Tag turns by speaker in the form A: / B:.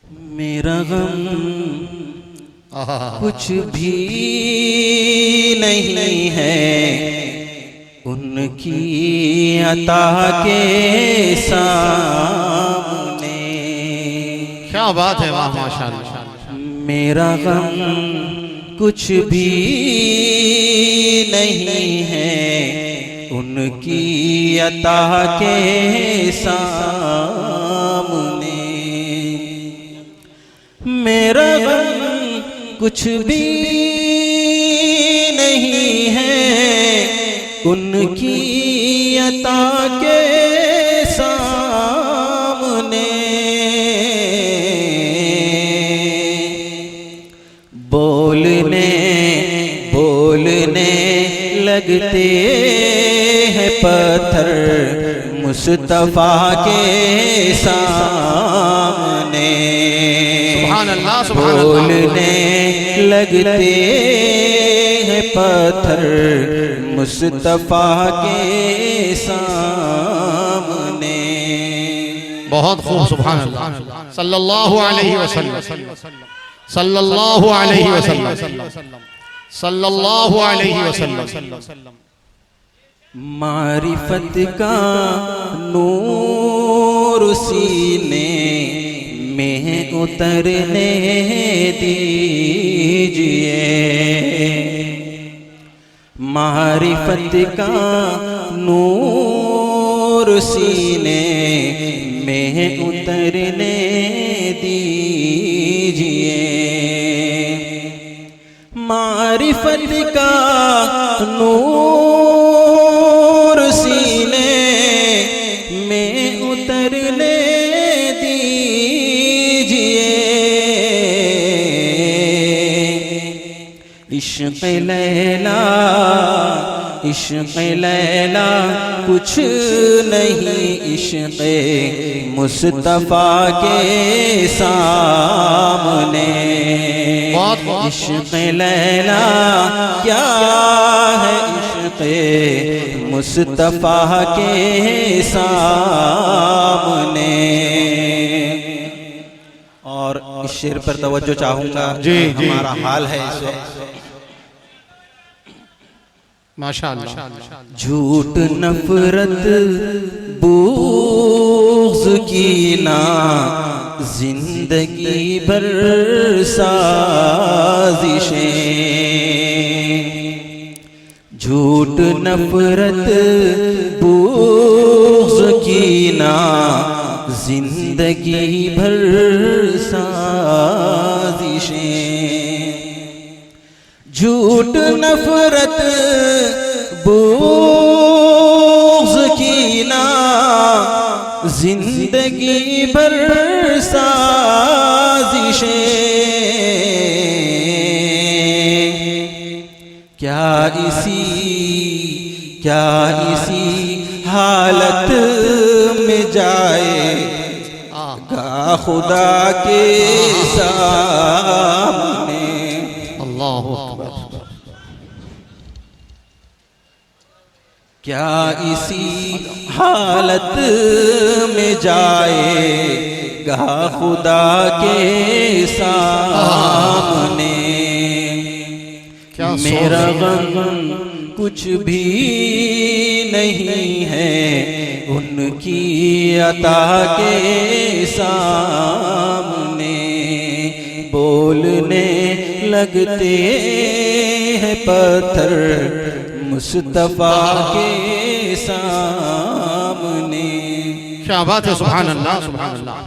A: میرا غم کچھ بھی نہیں ہے ان کی عطا کے سامنے.
B: کیا بات ہے، واہ ماشاءاللہ.
A: میرا غم کچھ بھی نہیں ہے ان کی عطا کے سامنے. میرا غم کچھ بھی نہیں ہے ان کی عطا کے سامنے. بولنے لگتے ہیں پتھر مصطفیٰ کے سامنے.
B: سبحان اللہ، سبحان اللہ.
A: بولنے لگتے ہیں پتھر مصطفیٰ کے سامنے.
B: بہت خوب، سبحان اللہ. صلی اللہ علیہ وسلم، صلی اللہ علیہ وسلم، صلی اللہ علیہ وسلم.
A: معرفت کا نور سینے میں اترنے دیجئے. معرفت کا نور سینے میں اترنے دیجئے. معرفت کا نور سینے میں اترنے دیجئے. عشق لیلا، عشق لیلا کچھ نہیں عشق مصطفیٰ کے سامنے. عشق لیلا کیا ہے عشق مصطفیٰ کے سامنے. اور اس شعر پر توجہ چاہوں گا. ہمارا حال ہے اس وقت
B: ماشاءاللہ.
A: جھوٹ نفرت بغض کینہ زندگی بھر سازشیں. جھوٹ نفرت بغض کینہ زندگی بھر سازشیں. جھوٹ نفرت بغض کینہ زندگی بھر سازشیں. کیا اسی حالت میں جائے گا خدا کے سامنے.
B: اللہ اکبر.
A: کیا اسی حالت میں جائے گا خدا کے سامنے. میرا غم کچھ بھی نہیں ہے ان کی عطا کے سامنے. بولنے لگتے ہیں پتھر مصطفیٰ کے سامنے.
B: کیا بات ہے، سبحان اللہ، سبحان اللہ.